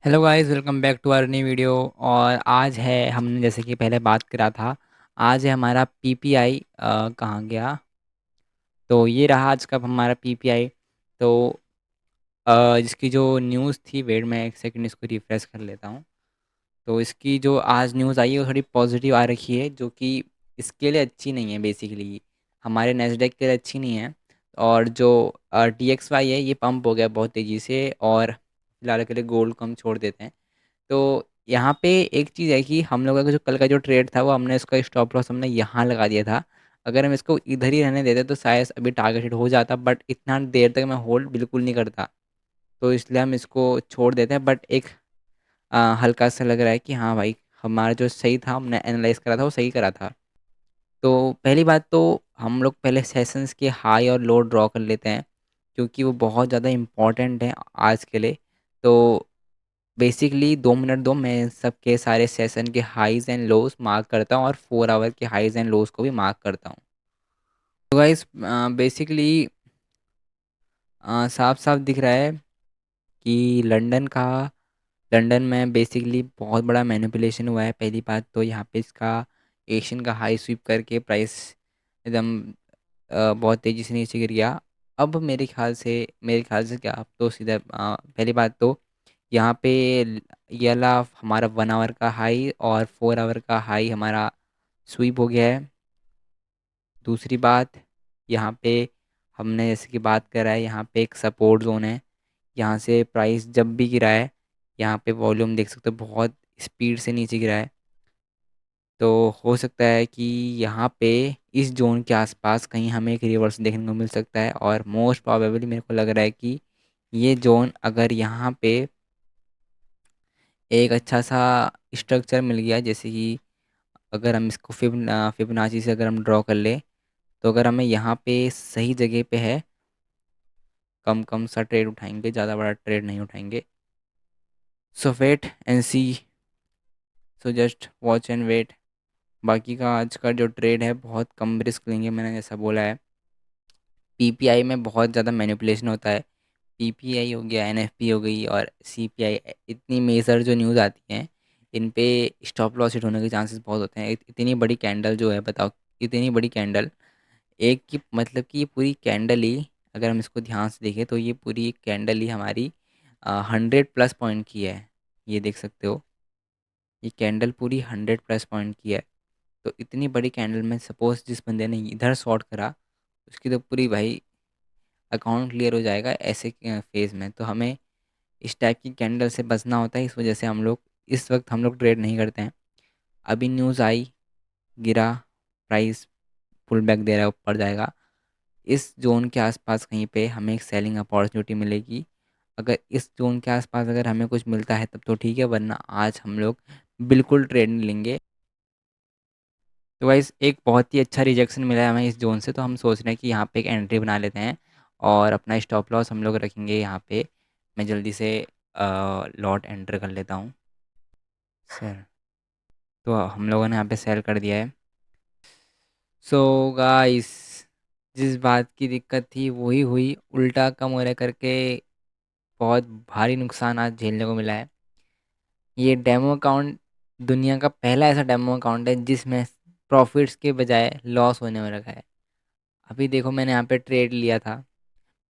Hello guys, welcome back to our new video. और आज है, हमने जैसे कि पहले बात करा था, आज है हमारा पीपीआई। कहाँ गया? तो ये रहा आज का हमारा पीपीआई। तो जिसकी जो न्यूज़ थी, वेट मैं एक सेकंड इसको रिफ्रेश कर लेता हूँ। तो इसकी जो आज न्यूज़ आई है वो थोड़ी पॉजिटिव आ रखी है, जो कि इसके लिए अच्छी नहीं है। बेसिकली हमारे नेस्डेक के लिए अच्छी नहीं है। और जो DXY है, ये पंप हो गया बहुत तेज़ी से। और फिलहाल के लिए गोल्ड को हम छोड़ देते हैं। तो यहाँ पे एक चीज़ है कि हम लोगों का जो कल का जो ट्रेड था, वो हमने इसका स्टॉप लॉस हमने यहाँ लगा दिया था। अगर हम इसको इधर ही रहने देते तो शायद अभी टारगेट हिट हो जाता, बट इतना देर तक मैं होल्ड बिल्कुल नहीं करता। तो इसलिए हम इसको छोड़ देते हैं। बट एक हल्का सा लग रहा है कि हाँ भाई, हमारा जो सही था, हमने एनालाइज करा था, वो सही करा था। तो पहली बात तो हम लोग पहले सेशंस के हाई और लो ड्रॉ कर लेते हैं, क्योंकि वो बहुत ज़्यादा इम्पॉर्टेंट है आज के लिए। तो बेसिकली 2 मिनट दो, मैं सबके सारे सेशन के हाईज एंड लोज मार्क करता हूँ और 4 आवर के हाईज एंड लोज को भी मार्क करता हूँ। तो गाइस, बेसिकली साफ साफ दिख रहा है कि लंदन में बेसिकली बहुत बड़ा मैनिपुलेशन हुआ है। पहली बात तो यहाँ पे इसका एशियन का हाई स्वीप करके प्राइस एकदम बहुत तेज़ी से नीचे गिर गया। अब मेरे ख्याल से क्या, अब तो सीधा पहली बात तो यहाँ पे ये वाला हमारा 1 आवर का हाई और 4 आवर का हाई हमारा स्वीप हो गया है। दूसरी बात, यहाँ पे हमने जैसे कि बात करा है, यहाँ पे एक सपोर्ट जोन है। यहाँ से प्राइस जब भी गिरा है, यहाँ पे वॉल्यूम देख सकते हो बहुत स्पीड से नीचे गिरा है। तो हो सकता है कि यहाँ पे इस जोन के आसपास कहीं हमें एक रिवर्स देखने को मिल सकता है। और मोस्ट प्रोबेबली मेरे को लग रहा है कि ये जोन अगर यहाँ पे एक अच्छा सा स्ट्रक्चर मिल गया, जैसे कि अगर हम इसको फिबोनाची से अगर हम ड्रॉ कर ले, तो अगर हमें यहाँ पे सही जगह पे है, कम कम सा ट्रेड उठाएंगे, ज़्यादा बड़ा ट्रेड नहीं उठाएंगे। So wait and see, so just watch and wait. बाकी का आज का जो ट्रेड है, बहुत कम रिस्क लेंगे, मैंने जैसा बोला है। पीपीआई में बहुत ज़्यादा मैनिपुलेशन होता है। पीपीआई हो गया, एनएफपी हो गई और सीपीआई, इतनी मेजर जो न्यूज़ आती हैं, इन पे स्टॉप लॉस हिट होने के चांसेस बहुत होते हैं। इतनी बड़ी कैंडल जो है, बताओ, इतनी बड़ी कैंडल, एक की मतलब कि ये पूरी कैंडल ही, अगर हम इसको ध्यान से देखें तो ये पूरी कैंडल ही हमारी 100+ पॉइंट की है। ये देख सकते हो, ये कैंडल पूरी 100+ पॉइंट की है। तो इतनी बड़ी कैंडल में सपोज जिस बंदे ने इधर शॉर्ट करा, उसकी तो पूरी भाई अकाउंट क्लियर हो जाएगा ऐसे फेज़ में। तो हमें इस टाइप की कैंडल से बचना होता है। इस वजह से हम लोग इस वक्त हम लोग ट्रेड नहीं करते हैं। अभी न्यूज़ आई, गिरा, प्राइस पुल बैक दे रहा है, ऊपर जाएगा। इस जोन के आसपास कहीं पे हमें एक सेलिंग अपॉर्चुनिटी मिलेगी। अगर इस जोन के आसपास अगर हमें कुछ मिलता है तब तो ठीक है, वरना आज हम लोग बिल्कुल ट्रेड नहीं लेंगे। तो गाइस, एक बहुत ही अच्छा रिजेक्शन मिला है हमें इस जोन से, तो हम सोच रहे हैं कि यहाँ पे एक एंट्री बना लेते हैं और अपना स्टॉप लॉस हम लोग रखेंगे यहाँ पे। मैं जल्दी से लॉट एंटर कर लेता हूँ सर। तो हम लोगों ने यहाँ पे सेल कर दिया है। सो गाइस, जिस बात की दिक्कत थी वही हुई, उल्टा कम हो रहा करके बहुत भारी नुकसान आज झेलने को मिला है। ये डेमो अकाउंट दुनिया का पहला ऐसा डेमो अकाउंट है जिसमें प्रॉफिट्स के बजाय लॉस होने में रखा है। अभी देखो, मैंने यहाँ पे ट्रेड लिया था,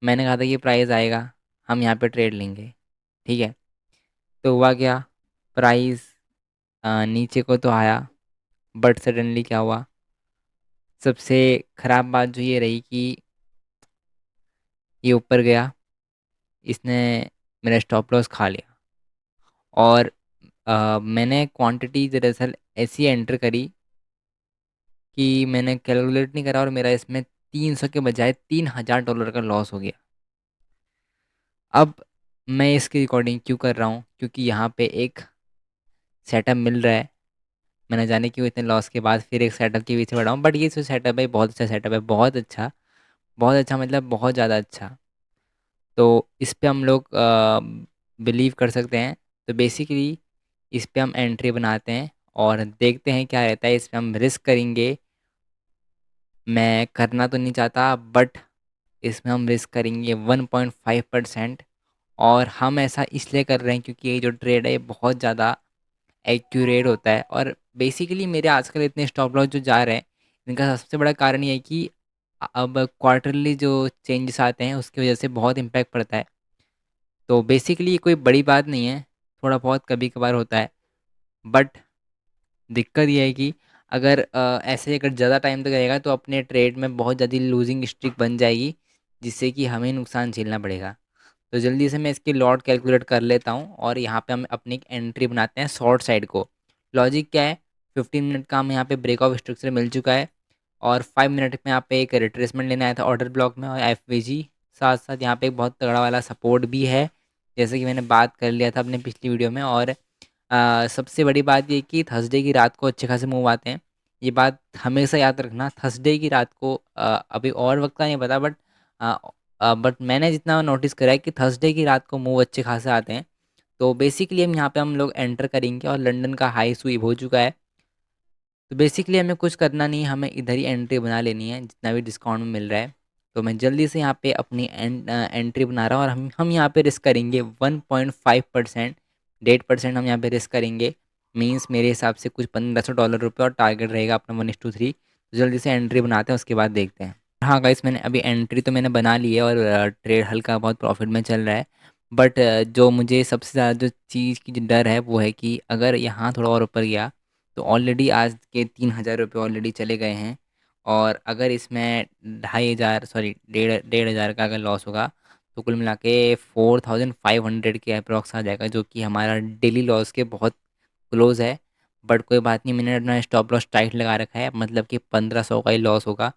मैंने कहा था कि प्राइस आएगा, हम यहाँ पे ट्रेड लेंगे, ठीक है। तो हुआ क्या, प्राइस नीचे को तो आया, बट सडनली क्या हुआ, सबसे ख़राब बात जो ये रही कि ये ऊपर गया, इसने मेरा स्टॉप लॉस खा लिया। और मैंने क्वांटिटी दरअसल ऐसी एंटर करी कि मैंने कैलकुलेट नहीं करा, और मेरा इसमें 300 के बजाय $3000 का लॉस हो गया। अब मैं इसकी रिकॉर्डिंग क्यों कर रहा हूँ, क्योंकि यहाँ पे एक सेटअप मिल रहा है। मैंने जाने क्यों इतने लॉस के बाद फिर एक सेटअप के पीछे बढ़ा हूँ, बट ये जो सेटअप है बहुत अच्छा सेटअप है, बहुत अच्छा, बहुत अच्छा, मतलब बहुत ज़्यादा अच्छा। तो इस पे हम लोग बिलीव कर सकते हैं। तो बेसिकली इस पे हम एंट्री बनाते हैं और देखते हैं क्या रहता है। इस पे हम रिस्क करेंगे, मैं करना तो नहीं चाहता, बट इसमें हम रिस्क करेंगे 1.5%। और हम ऐसा इसलिए कर रहे हैं क्योंकि ये जो ट्रेड है ये बहुत ज़्यादा एक्यूरेट होता है। और बेसिकली मेरे आजकल इतने स्टॉप लॉस जो जा रहे हैं, इनका सबसे बड़ा कारण ये है कि अब क्वार्टरली जो चेंजेस आते हैं उसकी वजह से बहुत इम्पैक्ट पड़ता है। तो बेसिकली ये कोई बड़ी बात नहीं है, थोड़ा बहुत कभी कभार होता है। बट दिक्कत ये है कि अगर ऐसे अगर ज़्यादा टाइम तक रहेगा तो अपने ट्रेड में बहुत ज़्यादा लूजिंग स्ट्रीक बन जाएगी, जिससे कि हमें नुकसान झेलना पड़ेगा। तो जल्दी से मैं इसकी लॉट कैलकुलेट कर लेता हूँ और यहाँ पे हम अपनी एक एंट्री बनाते हैं शॉर्ट साइड को। लॉजिक क्या है, 15 मिनट का हमें यहाँ पे ब्रेक ऑफ स्ट्रक्चर मिल चुका है और 5 मिनट में यहाँ पे एक रिट्रेसमेंट लेने आया था ऑर्डर ब्लॉक में, और एफ साथ साथ यहाँ पे एक बहुत तगड़ा वाला सपोर्ट भी है, जैसे कि मैंने बात कर लिया था अपने पिछली वीडियो में। और सबसे बड़ी बात ये कि थर्सडे की रात को अच्छे खासे मूव आते हैं। ये बात हमेशा याद रखना, थर्सडे की रात को अभी और वक्त का नहीं पता, बट मैंने जितना नोटिस करा है कि थर्सडे की रात को मूव अच्छे खासे आते हैं। तो बेसिकली हम यहाँ पे हम लोग एंटर करेंगे और लंदन का हाई स्वीप हो चुका है। तो बेसिकली हमें कुछ करना नहीं है, हमें इधर ही एंट्री बना लेनी है जितना भी डिस्काउंट में मिल रहा है। तो मैं जल्दी से यहाँ पे अपनी एंट्री बना रहा हूँ और हम यहाँ पे रिस्क करेंगे 1.5%। 1.5% हम यहाँ पे रिस्क करेंगे, मींस मेरे हिसाब से कुछ $1500 और टारगेट रहेगा अपना 1:3। तो जल्दी से एंट्री बनाते हैं, उसके बाद देखते हैं। हाँ गाइस, मैंने अभी एंट्री तो मैंने बना ली है और ट्रेड हल्का बहुत प्रॉफिट में चल रहा है। बट जो मुझे सबसे ज़्यादा जो चीज़ की जो डर है वो है कि अगर यहाँ थोड़ा और ऊपर गया तो ऑलरेडी आज के 3000 रुपये ऑलरेडी चले गए हैं। और अगर इसमें 2500, सॉरी 1500 का अगर लॉस होगा तो कुल मिला के 4500 के अप्रॉक्स आ जाएगा, जो कि हमारा डेली लॉस के बहुत क्लोज है। बट कोई बात नहीं, मैंने अपना स्टॉप लॉस टाइट लगा रखा है, मतलब कि 1500 का ही लॉस होगा।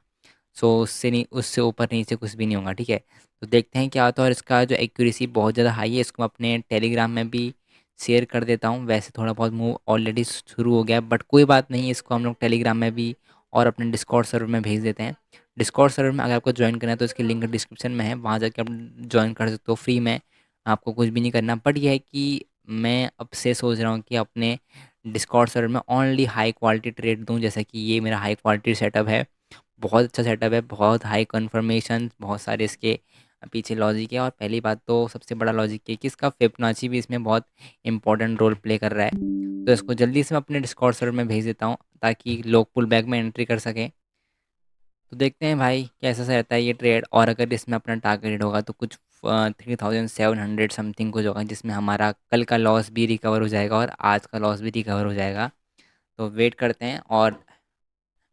सो उससे नहीं, उससे ऊपर नीचे कुछ भी नहीं होगा, ठीक है। तो देखते हैं क्या होता है। और इसका जो एक्यूरेसी बहुत ज़्यादा हाई है, इसको मैं अपने टेलीग्राम में भी शेयर कर देता हूँ। वैसे थोड़ा बहुत मूव ऑलरेडी शुरू हो गया है, बट कोई बात नहीं, इसको हम लोग टेलीग्राम में भी और अपने डिस्कॉर्ड सर्वर में भेज देते हैं। डिस्कॉर्ड सर्वर में अगर आपको ज्वाइन करना है तो इसकी लिंक डिस्क्रिप्शन में है, वहाँ जाके आप ज्वाइन कर सकते हो फ्री में, आपको कुछ भी नहीं करना। बट यह है कि मैं अब से सोच रहा हूँ कि अपने डिस्कॉर्ड सर्वर में ओनली हाई क्वालिटी ट्रेड दूँ, जैसे कि ये मेरा हाई क्वालिटी सेटअप है, बहुत अच्छा सेटअप है, बहुत हाई कन्फर्मेशन, बहुत सारे इसके पीछे लॉजिक है। और पहली बात तो सबसे बड़ा लॉजिक है कि इसका फिबोनाची भी इसमें बहुत इंपॉर्टेंट रोल प्ले कर रहा है। तो इसको जल्दी से मैं अपने डिस्कॉर्ड सर्वर में भेज देता हूँ ताकि लोग पुल बैक में एंट्री कर सकें। तो देखते हैं भाई कैसा सा रहता है ये ट्रेड। और अगर इसमें अपना टारगेट होगा तो कुछ 3700 समथिंग कुछ होगा, जिसमें हमारा कल का लॉस भी रिकवर हो जाएगा और आज का लॉस भी रिकवर हो जाएगा। तो वेट करते हैं और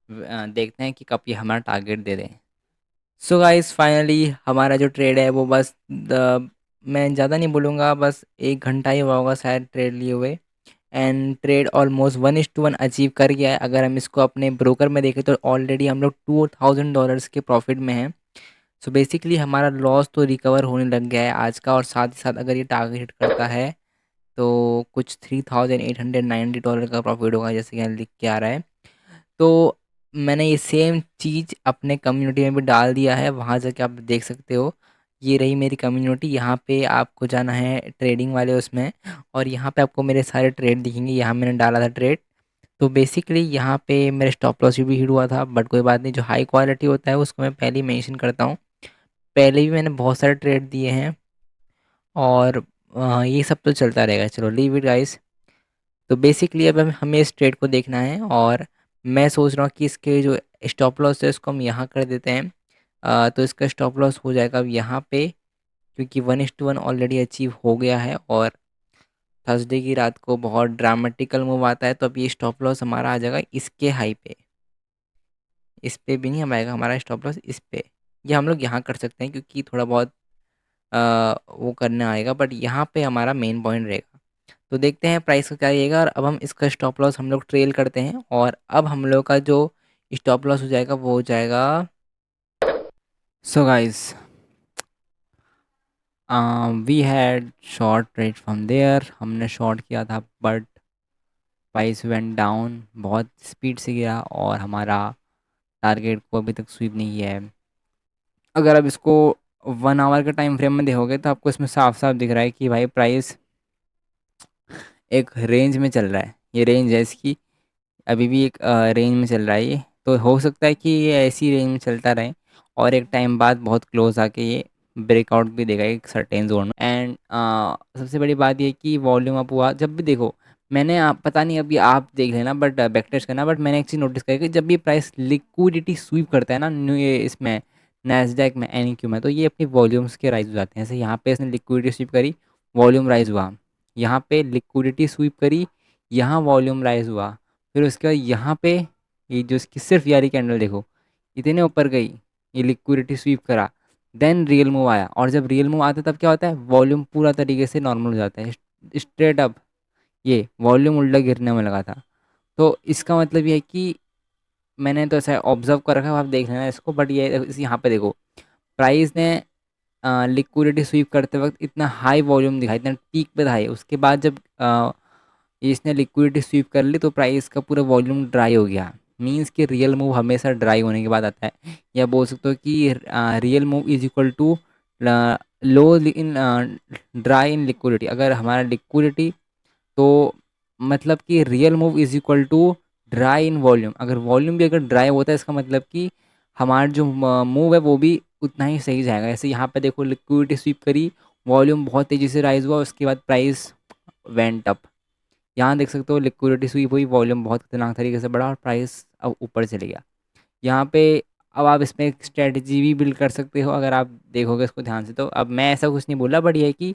देखते हैं कि कब ये हमारा टारगेट दे दें। सो गाइस, फाइनली हमारा जो ट्रेड है वो बस मैं ज़्यादा नहीं बोलूँगा, बस 1 घंटा ही हुआ होगा शायद ट्रेड लिए हुए। एंड ट्रेड ऑलमोस्ट 1:1 अचीव कर गया है। अगर हम इसको अपने ब्रोकर में देखें तो ऑलरेडी हम लोग $2000 के प्रॉफिट में हैं। सो बेसिकली हमारा लॉस तो रिकवर होने लग गया है आज का, और साथ ही साथ अगर ये टारगेट हिट करता है तो कुछ $3890 का प्रॉफिट होगा, जैसे कि यहाँ लिख के आ रहा है। तो मैंने ये सेम चीज़ अपने कम्युनिटी में भी डाल दिया है, वहाँ जाके आप देख सकते हो। ये रही मेरी कम्युनिटी, यहाँ पे आपको जाना है ट्रेडिंग वाले उसमें, और यहाँ पे आपको मेरे सारे ट्रेड दिखेंगे। यहाँ मैंने डाला था ट्रेड। तो बेसिकली यहाँ पे मेरे स्टॉप लॉस भी हिट हुआ था, बट कोई बात नहीं, जो हाई क्वालिटी होता है उसको मैं पहले ही मेंशन करता हूँ। पहले भी मैंने बहुत सारे ट्रेड दिए हैं और ये सब तो चलता रहेगा। चलो लीव इट गाइस। तो बेसिकली अब हमें इस ट्रेड को देखना है, और मैं सोच रहा हूँ कि इसके जो स्टॉप लॉस है उसको हम यहाँ कर देते हैं। तो इसका स्टॉप लॉस हो जाएगा अब यहाँ पे, क्योंकि 1:1 ऑलरेडी अचीव हो गया है और थर्सडे की रात को बहुत ड्रामेटिकल मूव आता है। तो अब ये स्टॉप लॉस हमारा आ जाएगा इसके हाई पे, इस पे भी नहीं हम आएगा हमारा स्टॉप लॉस, इस पे। ये हम लोग यहाँ कर सकते हैं क्योंकि थोड़ा बहुत वो करने आएगा, बट यहाँ पे हमारा मेन पॉइंट रहेगा। तो देखते हैं प्राइस का क्या रहेगा। और अब हम इसका स्टॉप लॉस हम लोग ट्रेल करते हैं, और अब हम लोग का जो स्टॉप लॉस हो जाएगा वो हो जाएगा। So guys, we had short trade from there, हमने शॉर्ट किया था, बट प्राइस वेंट डाउन, बहुत स्पीड से गिरा और हमारा टारगेट को अभी तक स्वीप नहीं किया है। अगर आप इसको 1 आवर के टाइम फ्रेम में देखोगे तो आपको इसमें साफ साफ दिख रहा है कि भाई प्राइस एक रेंज में चल रहा है। ये रेंज है इसकी, अभी भी एक रेंज में चल रहा है ये। तो हो सकता है कि ये ऐसी रेंज में चलता रहे और एक टाइम बाद बहुत क्लोज आके ये ब्रेकआउट भी देगा एक सर्टेन जोन में। एंड सबसे बड़ी बात ये कि वॉल्यूम अप हुआ जब भी देखो, मैंने आप पता नहीं अभी आप देख लेना बट बैक टेस्ट करना, बट मैंने एक चीज़ नोटिस करी कि जब भी प्राइस लिक्विडिटी स्वीप करता है ना ये इसमें नैस्डैक में एनईक्यू में, तो ये अपनी वॉल्यूम्स के राइज हो जाते हैं। जैसे यहाँ पे इसने लिक्विडिटी स्वीप करी, वॉल्यूम राइज हुआ। यहाँ पे लिक्विडिटी स्वीप करी, यहाँ वॉल्यूम राइज हुआ। फिर उसके बाद यहाँ पे ये जो इसकी सिर्फ यारी कैंडल देखो, इतने ऊपर गई, ये लिक्विडिटी स्वीप करा, देन रियल मूव आया। और जब रियल मूव आता है तब क्या होता है, वॉल्यूम पूरा तरीके से नॉर्मल हो जाता है, स्ट्रेट अप। ये वॉल्यूम उल्टा गिरने में लगा था। तो इसका मतलब ये है कि मैंने तो ऐसा ऑब्जर्व कर रखा है, आप देख लेना इसको। बट ये यहाँ पे देखो, प्राइस ने लिक्विडिटी स्वीप करते वक्त इतना हाई वॉल्यूम दिखाई, इतना पीक पे था ये। उसके बाद जब इसने लिक्विडिटी स्वीप कर ली तो प्राइस का पूरा वॉल्यूम ड्राई हो गया। मींस कि रियल मूव हमेशा ड्राई होने के बाद आता है। या बोल सकते हो कि real move is equal to low in dry in liquidity. अगर हमारा लिक्विडिटी, तो मतलब कि real move is equal to dry in volume. अगर वॉल्यूम भी अगर ड्राई होता है, इसका मतलब कि हमारा जो मूव है वो भी उतना ही सही जाएगा। ऐसे यहाँ पे देखो, लिक्विडिटी स्वीप करी, वॉल्यूम बहुत तेज़ी से राइज हुआ, उसके बाद प्राइस वेंट अप। यहाँ देख सकते हो लिक्विडिटी स्वीप हुई, वॉल्यूम बहुत खतरनाक तरीके से बढ़ा और प्राइस अब ऊपर चले गया। यहाँ पे अब आप इसमें एक स्ट्रेटजी भी बिल्ड कर सकते हो अगर आप देखोगे इसको ध्यान से। तो अब मैं ऐसा कुछ नहीं बोला, बट ये है कि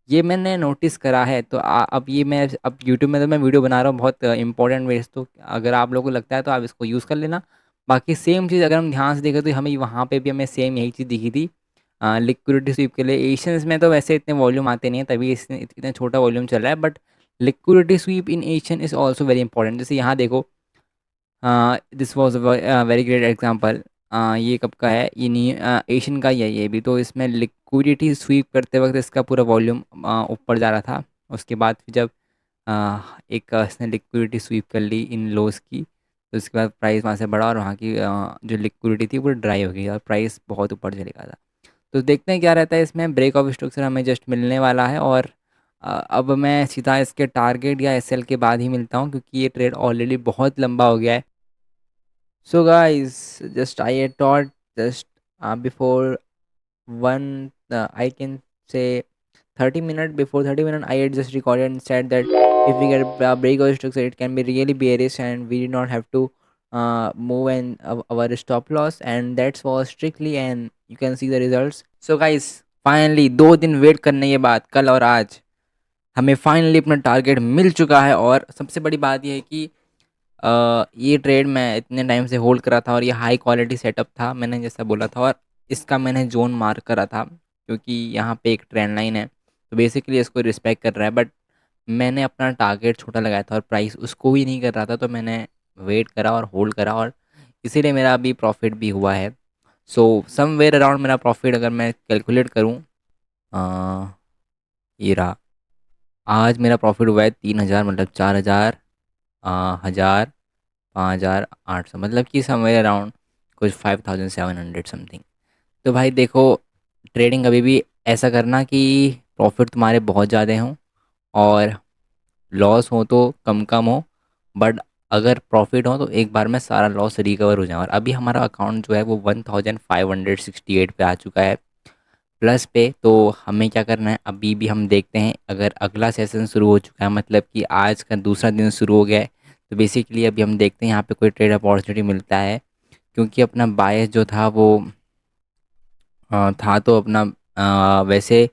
ये मैंने नोटिस करा है। तो अब ये मैं अब यूट्यूब में तो मैं वीडियो बना रहा हूँ बहुत इंपॉर्टेंट वेज, तो अगर आप लोगों को लगता है तो आप इसको यूज़ कर लेना। बाकी सेम चीज़ अगर हम ध्यान से देखें तो हमें वहाँ पे भी हमें सेम यही चीज़ दिखी थी लिक्विडिटी स्वीप के लिए। एशियंस में तो वैसे इतने वॉल्यूम आते नहीं हैं, तभी इसने इतना छोटा वॉल्यूम चल रहा है। But liquidity SVEEP in Asian is also very important. जैसे यहाँ देखो, this was a very great example. ये कब का है, ये नहीं एशियन का ही है ये भी। तो इसमें लिक्विडिटी स्वीप करते वक्त इसका पूरा वॉल्यूम ऊपर जा रहा था। उसके बाद फिर जब एक इसने लिक्विडिटी स्वीप कर ली इन लोस की, तो उसके बाद प्राइस वहाँ से बढ़ा और वहाँ की जो लिक्विडिटी थी वो ड्राई हो गई और प्राइस बहुत ऊपर चले गया था। तो देखते हैं क्या रहता है इसमें। ब्रेक ऑफ स्ट्रक्चर हमें जस्ट मिलने वाला है और अब मैं सीधा इसके टारगेट या एसएल के बाद ही मिलता हूँ, क्योंकि ये ट्रेड ऑलरेडी बहुत लंबा हो गया है। So guys, just I thought just before one, I can say 30 minutes, before 30 minutes, I had just recorded and said that if we get a break or structure, it can be really bearish and we did not have to move and our stop loss, and that was strictly, and you can see the results. So guys, finally 2 दिन wait करने के बाद कल और आज हमें finally अपना target मिल चुका है। और सबसे बड़ी बात यह है कि ये ट्रेड मैं इतने टाइम से होल्ड करा था और ये हाई क्वालिटी सेटअप था, मैंने जैसा बोला था। और इसका मैंने जोन मार्क करा था, क्योंकि यहाँ पे एक ट्रेंड लाइन है, तो बेसिकली इसको रिस्पेक्ट कर रहा है। बट मैंने अपना टारगेट छोटा लगाया था और प्राइस उसको भी नहीं कर रहा था, तो मैंने वेट करा और होल्ड करा, और इसीलिए मेरा अभी प्रॉफिट भी हुआ है। सो समवेयर अराउंड मेरा प्रॉफिट अगर मैं कैलकुलेट करूँ, ये रहा, आज मेरा प्रॉफिट हुआ है 3,000, मतलब 4,000, 1,000, 5,800, मतलब कि समवेयर अराउंड कुछ 5,700 समथिंग। तो भाई देखो, ट्रेडिंग कभी भी ऐसा करना कि प्रॉफिट तुम्हारे बहुत ज़्यादा हों और लॉस हो तो कम कम हो। बट अगर प्रॉफिट हो तो एक बार में सारा लॉस रिकवर हो जाए। और अभी हमारा अकाउंट जो है वो 1,568 पे आ चुका है प्लस पे। तो हमें क्या करना है, अभी भी हम देखते हैं। अगर अगला सेशन शुरू हो चुका है, मतलब कि आज का दूसरा दिन शुरू हो गया है, तो बेसिकली अभी हम देखते हैं यहाँ पे कोई ट्रेड अपॉर्चुनिटी मिलता है। क्योंकि अपना बायस जो था वो था तो अपना वैसे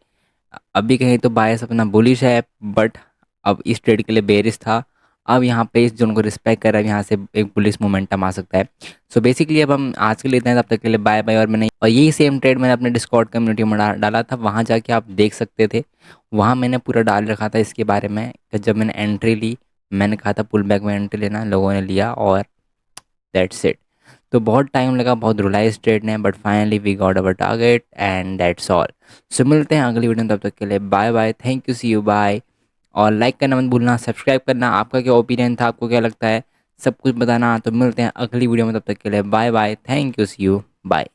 अभी कहीं तो बायस अपना बुलिश है, बट अब इस ट्रेड के लिए बेरिश था। अब यहाँ पे इस जोन को रिस्पेक्ट कर रहा है, यहाँ से एक बुलिश मोमेंटम आ सकता है। सो बेसिकली अब हम आज के लिए इतना ही, तब तक के लिए बाय बाय। और यही सेम ट्रेड मैंने अपने डिस्कॉर्ड कम्युनिटी में डाला था, वहाँ जाके आप देख सकते थे। वहाँ मैंने पूरा डाल रखा था इसके बारे में कि जब मैंने एंट्री ली, मैंने कहा था पुल बैक में एंट्री लेना, लोगों ने लिया और दैट्स इट। तो बहुत टाइम लगा, बहुत रुलाई ट्रेड ने, but finally we got our target and that's all. So मिलते हैं अगली वीडियो में, तब तक के लिए bye bye, thank you, see you, bye. और लाइक करना मत भूलना, सब्सक्राइब करना, आपका क्या ओपिनियन था, आपको क्या लगता है, सब कुछ बताना। तो मिलते हैं अगली वीडियो में, तब तक के लिए bye bye, thank you, see you, bye.